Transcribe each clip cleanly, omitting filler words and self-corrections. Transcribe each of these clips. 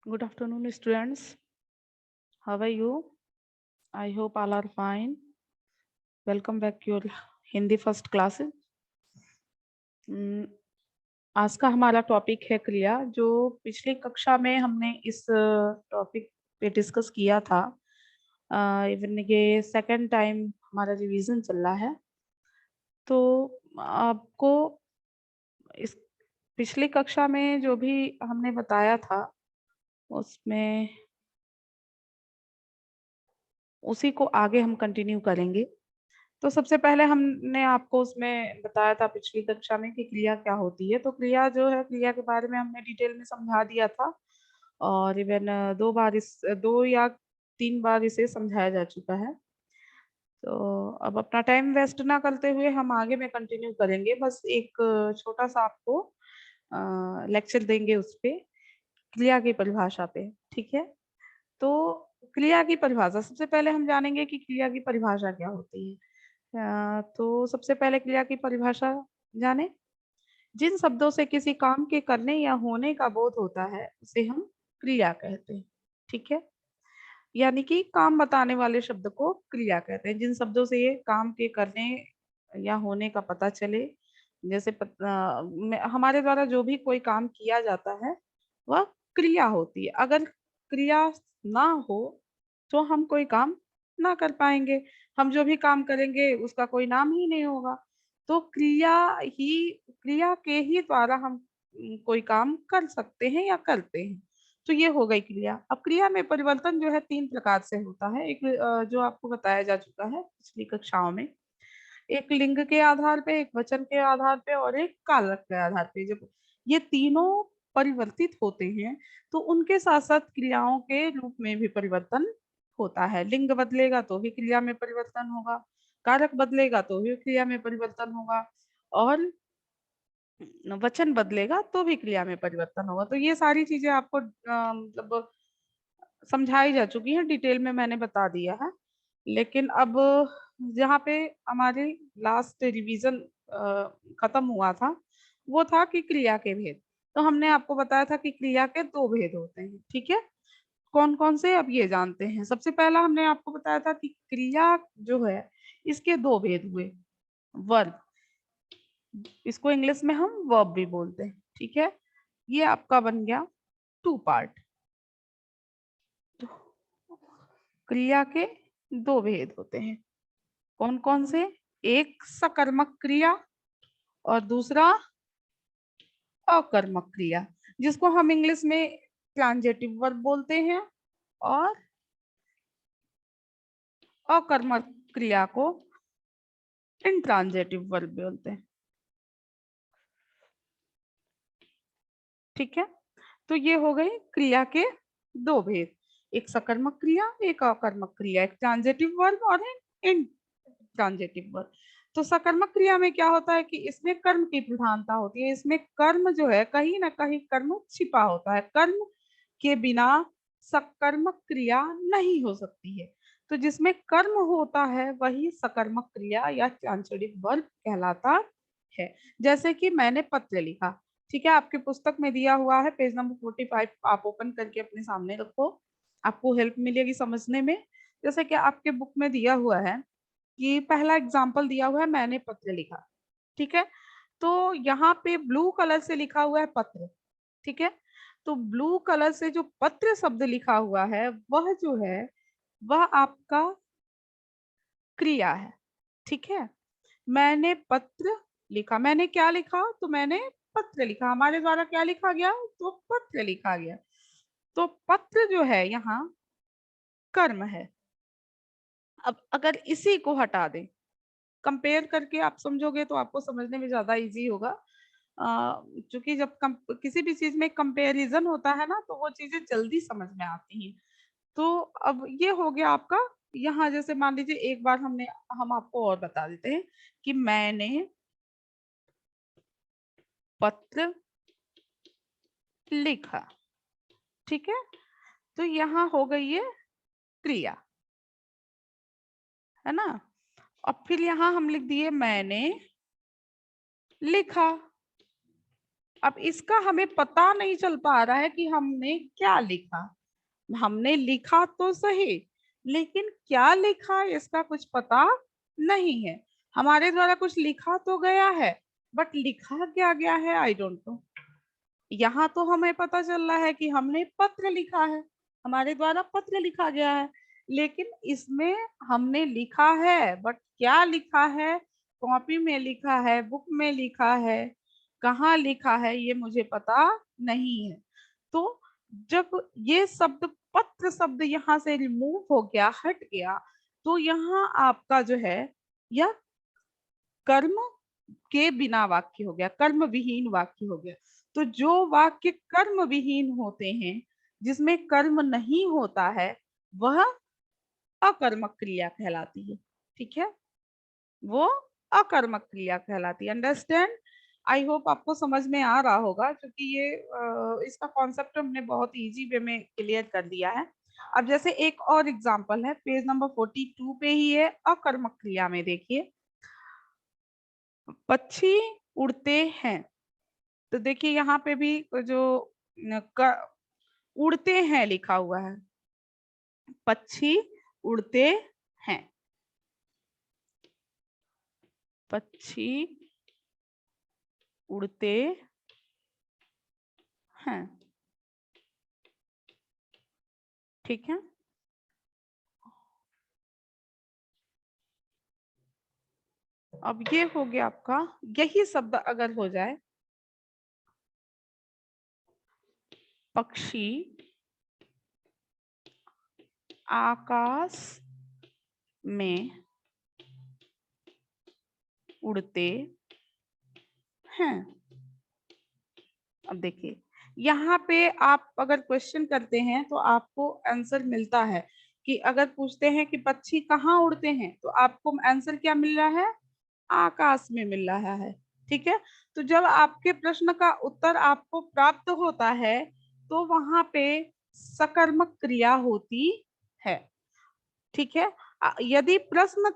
Good afternoon, students. How are you? I hope all are fine. Welcome back to your Hindi first classes. आज का हमारा topic है क्रिया, जो पिछली कक्षा में हमने इस टॉपिक पे डिस्कस किया था। इवन ये सेकंड टाइम हमारा रिवीजन चल रहा है। तो आपको इस पिछली कक्षा में जो भी हमने बताया था, उसमें उसी को आगे हम कंटिन्यू करेंगे। तो सबसे पहले हमने आपको उसमें बताया था पिछली कक्षा में कि क्रिया क्या होती है। तो क्रिया जो है, क्रिया के बारे में हमने डिटेल में समझा दिया था और इवन 2 या 3 बार इसे समझाया जा चुका है। तो अब अपना टाइम वेस्ट ना करते हुए हम आगे में कंटिन्यू करेंगे। बस एक छोटा-सा आपको लेक्चर देंगे उस पे, क्रिया की परिभाषा पे, ठीक है? तो क्रिया की परिभाषा सबसे पहले हम जानेंगे कि क्रिया की परिभाषा क्या होती है। तो सबसे पहले क्रिया की परिभाषा जाने। जिन शब्दों से किसी काम के करने या होने का बोध होता है, उसे हम क्रिया कहते हैं, ठीक है? यानी कि काम बताने वाले शब्द को क्रिया कहते हैं। जिन शब्दों से ये काम के करने या होने का पता चले, जैसे हमारे द्वारा जो भी कोई काम किया जाता है, वह क्रिया होती है। अगर क्रिया ना हो, तो हम कोई काम ना कर पाएँगे। हम जो भी काम करेंगे, उसका कोई नाम ही नहीं होगा। तो क्रिया के ही द्वारा हम कोई काम कर सकते हैं या करते हैं। तो ये हो गई क्रिया। अब क्रिया में परिवर्तन जो है 3 प्रकार से होता है। एक जो आपको बताया जा चुका है पिछली कक्षाओं में। एक लिंग के आधार पे, एक वचन के आधार पे और एक कारक के आधार पे। जब ये तीनों परिवर्तित होते हैं, तो उनके साथ-साथ क्रियाओं के रूप में भी परिवर्तन होता है। लिंग बदलेगा तो भी क्रिया में परिवर्तन होगा, कारक बदलेगा तो भी क्रिया में परिवर्तन होगा और वचन बदलेगा तो भी क्रिया में परिवर्तन होगा। तो ये सारी चीज़ें आपको मतलब समझाई जा चुकी हैं, डिटेल में मैंने बता दिया है। लेकिन अब जहाँ पे हमारी लास्ट रिवीजन खत्म हुआ था, वो था कि क्रिया के भेद। तो हमने आपको बताया था कि क्रिया के 2 भेद होते हैं, ठीक है? कौन-कौन से अब ये जानते हैं। सबसे पहला हमने आपको बताया था कि क्रिया जो है, इसके 2 भेद हुए, वर्ब, इसको इंग्लिश में हम वर्ब भी बोलते हैं, ठीक है? ये आपका बन गया 2 पार्ट। तो क्रिया के 2 भेद होते हैं। कौन-कौन से? एक सकर्मक क्रिया और दूसरा अकर्मक क्रिया, जिसको हम इंग्लिश में ट्रांज़िटिव वर्ब बोलते हैं और अकर्मक क्रिया को इंट्रांज़िटिव वर्ब बोलते हैं। ठीक है? तो ये हो गई क्रिया के 2 भेद, एक सकर्मक क्रिया, एक अकर्मक क्रिया, एक ट्रांज़िटिव वर्ब और एक इंट्रांज़िटिव वर्ब। तो सकर्मक क्रिया में क्या होता है कि इसमें कर्म की प्रधानता होती है। इसमें कर्म जो है कहीं न कहीं कर्म छिपा होता है। कर्म के बिना सकर्मक क्रिया नहीं हो सकती है। तो जिसमें कर्म होता है वही सकर्मक क्रिया या ट्रांज़िटिव वर्ब कहलाता है। जैसे कि मैंने पत्र लिखा, ठीक है? आपकी पुस्तक में दिया हुआ है पेज नंबर 45, आप ओपन करके अपने सामने रखो, आपको हेल्प मिलेगी समझने में। जैसे कि आपके बुक में दिया हुआ है कि पहला एग्ज़ाम्पल दिया हुआ है, मैंने पत्र लिखा, ठीक है? तो यहाँ पे ब्लू कलर से लिखा हुआ है पत्र, ठीक है? तो ब्लू कलर से जो पत्र शब्द लिखा हुआ है, वह जो है, वह आपका क्रिया है, ठीक है? मैंने पत्र लिखा, मैंने क्या लिखा? तो मैंने पत्र लिखा, हमारे द्वारा क्या लिखा गया? तो पत्र लिखा गया। तो पत्र जो है यहाँ कर्म है। अब अगर इसी को हटा दें, कंपेयर करके आप समझोगे तो आपको समझने में ज़्यादा ईज़ी होगा। चूँकि जब किसी भी चीज़ में कंपैरिज़न होता है ना, तो वो चीज़ें जल्दी समझ में आती हैं। तो अब ये हो गया आपका, यहाँ जैसे मान लीजिए एक बार हम आपको और बता देते हैं कि मैंने पत्र लिखा, ठीक है? तो यहाँ हो गई ये क्रिया, है ना? और फिर यहाँ हम लिख दिए मैंने लिखा। अब इसका हमें पता नहीं चल पा रहा है कि हमने क्या लिखा। हमने लिखा तो सही, लेकिन क्या लिखा इसका कुछ पता नहीं है। हमारे द्वारा कुछ लिखा तो गया है, बट लिखा क्या गया है आई डोंट नो। यहाँ तो हमें पता चल रहा है कि हमने पत्र लिखा है, हमारे द्वारा पत्र लिखा गया है, लेकिन इसमें हमने लिखा है, बट क्या लिखा है, कॉपी में लिखा है, बुक में लिखा है, कहाँ लिखा है, ये मुझे पता नहीं है। तो जब ये शब्द पत्र शब्द यहाँ से रिमूव हो गया, हट गया, तो यहाँ आपका जो है यह कर्म के बिना वाक्य हो गया, कर्म विहीन वाक्य हो गया। तो जो वाक्य कर्म विहीन होते हैं, जिसमें कर्म नहीं होता है, वह अकर्मक क्रिया कहलाती है। ठीक है, वो अकर्मक क्रिया कहलाती है। अंडरस्टैंड? आई होप आपको समझ में आ रहा होगा, क्योंकि ये इसका कॉन्सेप्ट हमने बहुत इजी वे में क्लियर कर दिया है। अब जैसे एक और एग्जांपल है, पेज नंबर 42 पे ही है, अकर्मक क्रिया में देखिए, पक्षी उड़ते हैं। तो देखिए यहाँ पे भी जो उड़ते हैं लिखा हुआ है, पक्षी उड़ते हैं, पक्षी उड़ते हैं। ठीक है, अब ये हो गया आपका, यही शब्द अगर हो जाए, पक्षी आकाश में उड़ते हैं। अब देखिए यहाँ पे आप अगर क्वेश्चन करते हैं तो आपको आंसर मिलता है कि अगर पूछते हैं कि पक्षी कहाँ उड़ते हैं, तो आपको आंसर क्या मिल रहा है, आकाश में मिल रहा है। ठीक है, तो जब आपके प्रश्न का उत्तर आपको प्राप्त होता है, तो वहां पे सकर्मक क्रिया होती है। ठीक है, यदि प्रश्न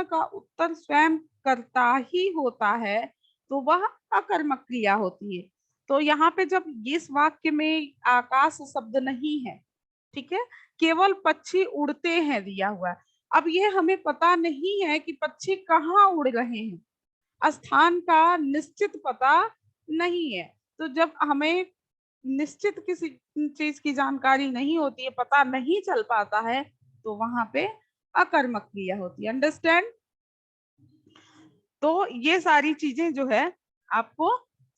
का उत्तर स्वयं कर्ता ही होता है, तो वह अकर्मक क्रिया होती है। तो यहाँ पे जब इस वाक्य में आकाश शब्द नहीं है, ठीक है, केवल पक्षी उड़ते हैं दिया हुआ है। अब ये हमें पता नहीं है कि पक्षी कहाँ उड़ रहे हैं, स्थान का निश्चित पता नहीं है। तो जब हमें निश्चित किसी चीज की जानकारी नहीं होती है, पता नहीं चल पाता है, तो वहां पे अकर्मक क्रिया होती है। अंडरस्टैंड? तो ये सारी चीजें जो है आपको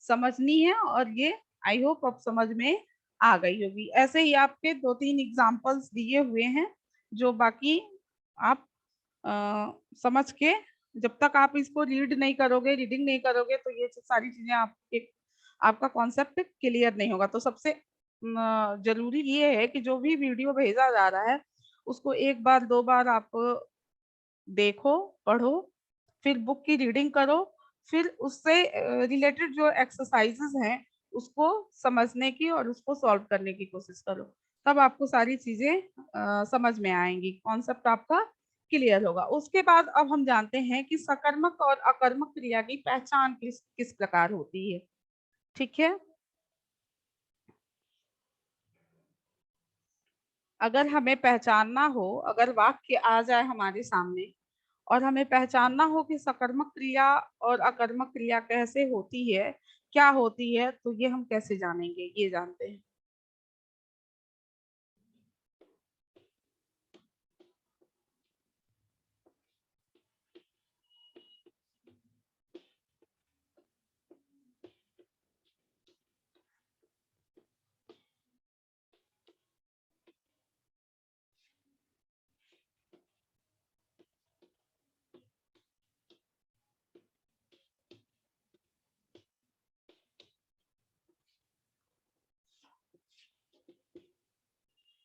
समझनी है, और ये आई होप अब समझ में आ गई होगी। ऐसे ही आपके 2-3 एग्जांपल्स दिए हुए हैं, जो बाकी आप समझ के, जब तक आप इसको रीड नहीं करोगे, रीडिंग नहीं करोगे, तो ये सारी चीजें आपका कॉन्सेप्ट क्लियर नहीं होगा। तो सबसे जरूरी ये है कि जो भी वीडियो भेजा जा रहा है, उसको एक बार 2 बार आप देखो, पढ़ो, फिर बुक की रीडिंग करो, फिर उससे रिलेटेड जो एक्सरसाइजेस हैं उसको समझने की और उसको सॉल्व करने की कोशिश करो। तब आपको सारी चीजें समझ में आएंगी, कॉन्सेप्ट आपका क्लियर होगा। उसके बाद अब हम जानते हैं कि सकर्मक और अकर्मक क्रिया की पहचान किस किस प्रकार होती है। ठीक है, अगर हमें पहचानना हो, अगर वाक्य आ जाए हमारे सामने और हमें पहचानना हो कि सकर्मक क्रिया और अकर्मक क्रिया कैसे होती है, क्या होती है, तो ये हम कैसे जानेंगे, ये जानते हैं।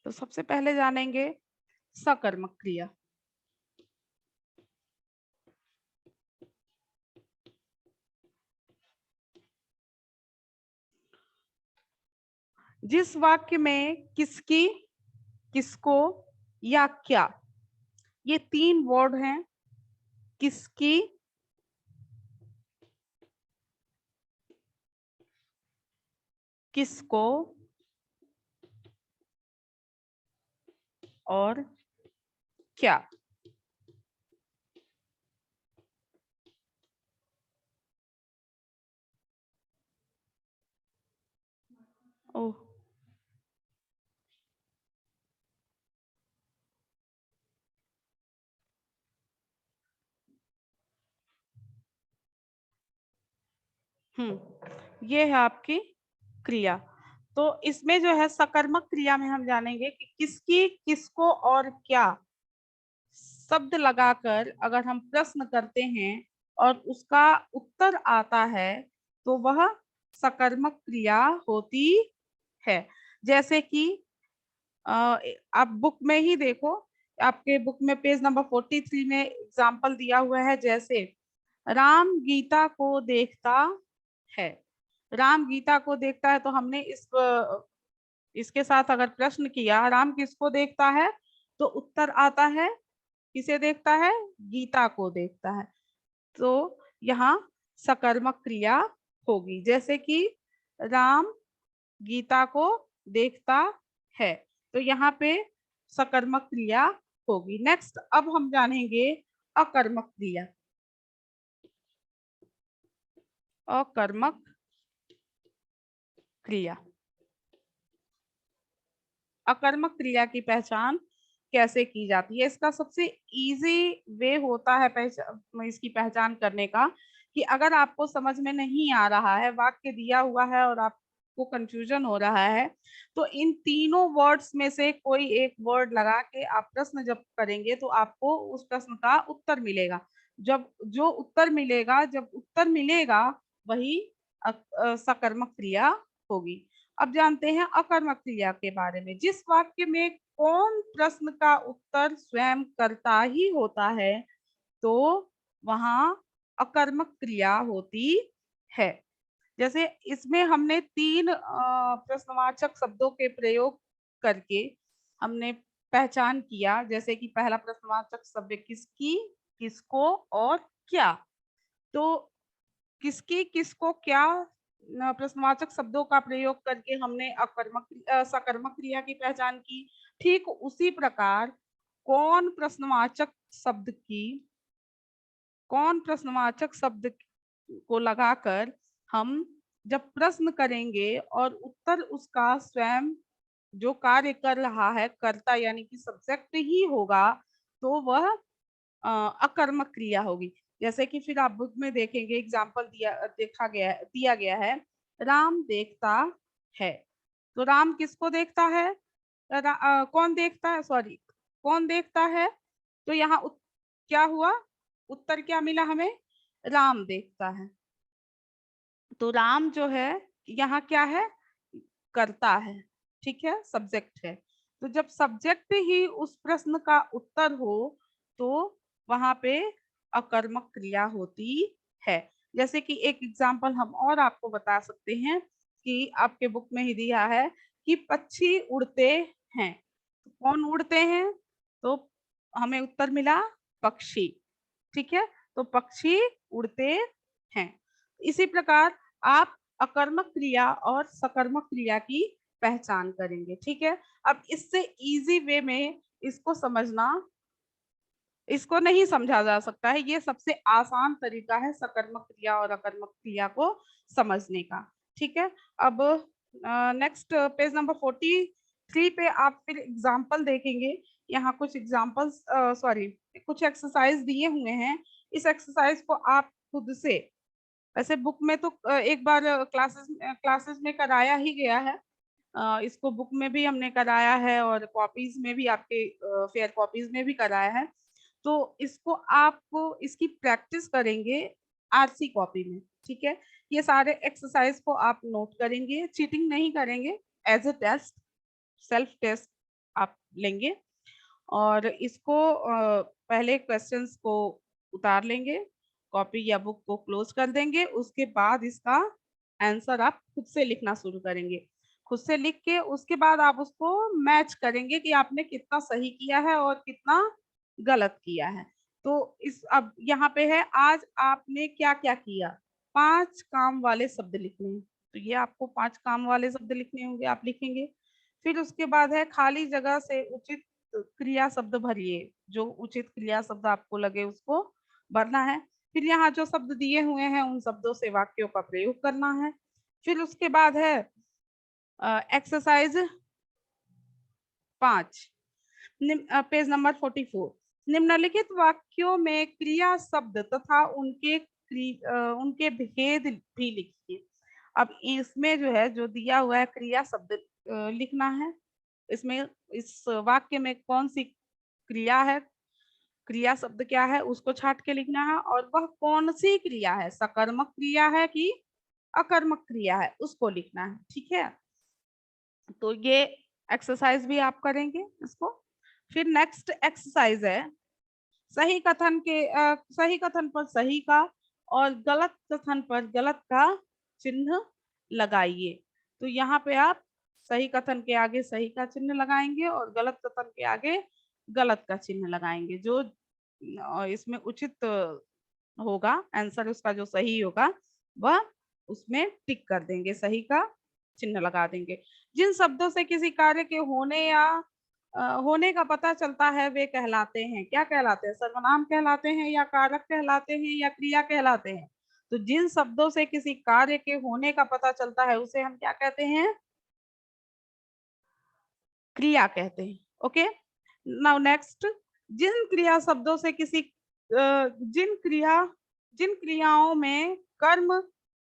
तो सबसे पहले जानेंगे सकर्मक क्रिया। जिस वाक्य में किसकी, किसको या क्या, ये 3 वर्ड हैं, किसकी, किसको और क्या। ओह, ये है आपकी क्रिया। तो इसमें जो है सकर्मक क्रिया में हम जानेंगे कि किसकी, किसको और क्या शब्द लगाकर अगर हम प्रश्न करते हैं और उसका उत्तर आता है तो वह सकर्मक क्रिया होती है। जैसे कि आप बुक में ही देखो, आपके बुक में पेज नंबर 43 में एग्जाम्पल दिया हुआ है। जैसे राम गीता को देखता है। राम गीता को देखता है, तो हमने इसके साथ अगर प्रश्न किया राम किसको देखता है, तो उत्तर आता है किसे देखता है, गीता को देखता है। तो यहाँ सकर्मक क्रिया होगी। जैसे कि राम गीता को देखता है, तो यहाँ पे सकर्मक क्रिया होगी। नेक्स्ट अब हम जानेंगे अकर्मक क्रिया। अकर्मक क्रिया, अकर्मक क्रिया की पहचान कैसे की जाती है। इसका सबसे इजी वे होता है इसकी पहचान करने का, कि अगर आपको समझ में नहीं आ रहा है, वाक्य दिया हुआ है और आपको कंफ्यूजन हो रहा है, तो इन तीनों वर्ड्स में से कोई एक वर्ड लगा के आप प्रश्न जब करेंगे तो आपको उस प्रश्न का उत्तर मिलेगा। जब उत्तर मिलेगा वही सकर्मक क्रिया होगी। अब जानते हैं अकर्मक क्रिया के बारे में। जिस वाक्य में कौन प्रश्न का उत्तर स्वयं करता ही होता है, तो वहां अकर्मक क्रिया होती है। जैसे इसमें हमने तीन प्रश्नवाचक शब्दों के प्रयोग करके हमने पहचान किया। जैसे कि पहला प्रश्नवाचक शब्द किसकी, किसको और क्या। तो किसकी, किसको, क्या प्रश्नवाचक शब्दों का प्रयोग करके हमने सकर्मक क्रिया की पहचान की। ठीक उसी प्रकार कौन प्रश्नवाचक शब्द की, कौन प्रश्नवाचक शब्द को लगाकर हम जब प्रश्न करेंगे और उत्तर उसका स्वयं जो कार्य कर रहा है कर्ता यानी कि सब्जेक्ट ही होगा, तो वह अकर्मक क्रिया होगी। जैसे कि फिर आप बुक में देखेंगे एग्जाम्पल दिया गया है, राम देखता है। तो राम किसको देखता है, कौन देखता है, सॉरी, कौन देखता है। तो यहाँ क्या हुआ, उत्तर क्या मिला हमें, राम देखता है। तो राम जो है यहाँ क्या है, करता है, ठीक है, सब्जेक्ट है। तो जब सब्जेक्ट ही उस प्रश्न का उत्तर हो, तो वहां पे अकर्मक क्रिया होती है। जैसे कि एक एग्जाम्पल हम और आपको बता सकते हैं कि आपके बुक में ही दिया है कि पक्षी उड़ते हैं। तो कौन उड़ते हैं, तो हमें उत्तर मिला पक्षी, ठीक है। तो पक्षी उड़ते हैं। इसी प्रकार आप अकर्मक क्रिया और सकर्मक क्रिया की पहचान करेंगे, ठीक है। अब इससे इजी वे में इसको समझना, इसको नहीं समझा जा सकता है। ये सबसे आसान तरीका है सकर्मक क्रिया और अकर्मक क्रिया को समझने का, ठीक है। अब नेक्स्ट पेज नंबर 43 पे आप फिर एग्जाम्पल देखेंगे। यहाँ कुछ एग्जाम्पल्स, सॉरी, कुछ एक्सरसाइज दिए हुए हैं। इस एक्सरसाइज को आप खुद से, वैसे बुक में तो एक बार क्लासेस क्लासेस में कराया ही गया है, इसको बुक में भी हमने कराया है और कॉपीज में भी, आपके फेयर कॉपीज में भी कराया है। तो इसको आपको इसकी प्रैक्टिस करेंगे आरसी कॉपी में, ठीक है। ये सारे एक्सरसाइज को आप नोट करेंगे, चीटिंग नहीं करेंगे, as a test, self test आप लेंगे। और इसको पहले क्वेश्चंस को उतार लेंगे, कॉपी या बुक को क्लोज कर देंगे। उसके बाद इसका आंसर आप खुद से लिखना शुरू करेंगे। खुद से लिख के उसके बाद आप उसको मैच करेंगे कि आपने कितना सही किया है और कितना गलत किया है। तो इस अब यहाँ पे है, आज आपने क्या क्या किया, 5 काम वाले शब्द लिखने हैं, तो ये आपको 5 काम वाले शब्द लिखने होंगे, आप लिखेंगे। फिर उसके बाद है खाली जगह से उचित क्रिया शब्द भरिए, जो उचित क्रिया शब्द आपको लगे उसको भरना है। फिर यहाँ जो शब्द दिए हुए हैं उन शब्दों से वाक्यों का प्रयोग करना है। फिर उसके बाद है एक्सरसाइज 5, पेज नंबर 44। निम्नलिखित वाक्यों में क्रिया शब्द तथा उनके भेद भी लिखिए। अब इसमें जो है जो दिया हुआ है क्रिया शब्द लिखना है। इसमें इस वाक्य में कौन सी क्रिया है, क्रिया शब्द क्या है उसको छाट के लिखना है, और वह कौन सी क्रिया है, सकर्मक क्रिया है कि अकर्मक क्रिया है, उसको लिखना है। ठीक है, तो ये एक्सरसाइज भी आप करेंगे इसको। फिर नेक्स्ट एक्सरसाइज है सही कथन पर सही का और गलत कथन पर गलत का चिन्ह लगाइए। तो यहाँ पे आप सही कथन के आगे सही का चिन्ह लगाएंगे और गलत कथन के आगे गलत का चिन्ह लगाएंगे। जो इसमें उचित होगा, आंसर उसका जो सही होगा वह उसमें टिक कर देंगे, सही का चिन्ह लगा देंगे। जिन शब्दों से किसी कार्य के होने या होने का पता चलता है वे कहलाते हैं, क्या कहलाते हैं, सर्वनाम कहलाते हैं या कारक कहलाते हैं या क्रिया कहलाते हैं। तो जिन शब्दों से किसी कार्य के होने का पता चलता है उसे हम क्या कहते हैं, क्रिया कहते हैं। ओके, नाउ नेक्स्ट, जिन क्रिया शब्दों से किसी जिन क्रियाओं में कर्म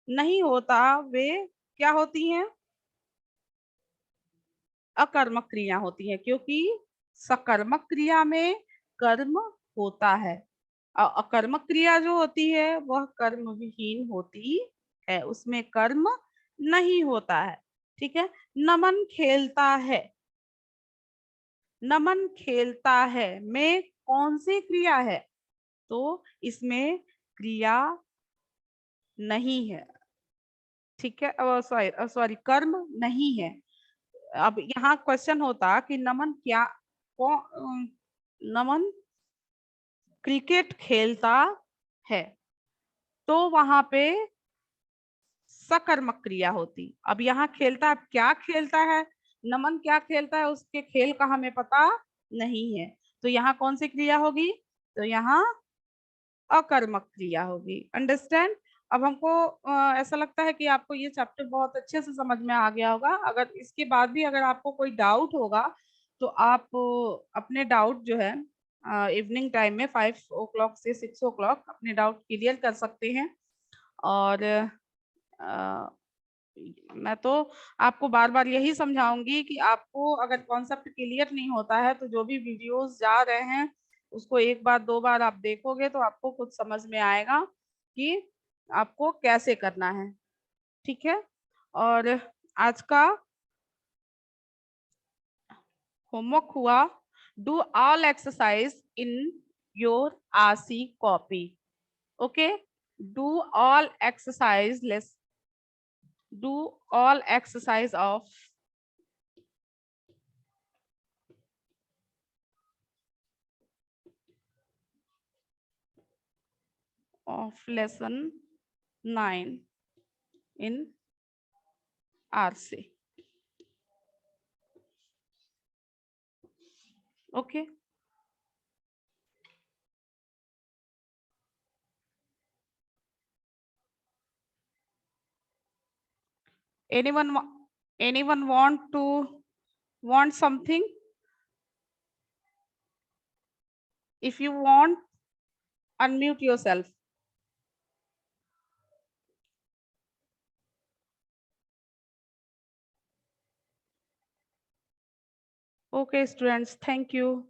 नहीं होता वे क्या होती हैं, अकर्मक क्रिया होती है, क्योंकि सकर्मक क्रिया में कर्म होता है। अकर्मक क्रिया जो होती है वह कर्म विहीन होती है, उसमें कर्म नहीं होता है। ठीक है, नमन खेलता है, नमन खेलता है में कौन सी क्रिया है, तो इसमें क्रिया नहीं है। ठीक है, सॉरी कर्म नहीं है। अब यहाँ क्वेश्चन होता कि नमन क्या नमन क्रिकेट खेलता है, तो वहां पे सकर्मक क्रिया होती। अब यहाँ खेलता है, क्या खेलता है, नमन क्या खेलता है उसके खेल का हमें पता नहीं है, तो यहाँ कौन सी क्रिया होगी, तो यहाँ अकर्मक क्रिया होगी। अंडरस्टैंड। अब हमको ऐसा लगता है कि आपको ये चैप्टर बहुत अच्छे से समझ में आ गया होगा। अगर इसके बाद भी अगर आपको कोई डाउट होगा तो आप अपने डाउट जो है इवनिंग टाइम में 5 o'clock से 6 o'clock अपने डाउट क्लियर कर सकते हैं। और मैं तो आपको बार बार यही समझाऊंगी कि आपको अगर कॉन्सेप्ट क्लियर नहीं होता है तो जो भी वीडियोस जा रहे हैं उसको एक बार दो बार आप देखोगे तो आपको खुद समझ में आएगा कि आपको कैसे करना है। ठीक है, और आज का होमवर्क हुआ, do all exercise in your RC copy. Okay, do all exercise, let's do all exercise of lesson 9 in RC. Okay. Anyone anyone want something? If you want, unmute yourself. Okay, students, thank you.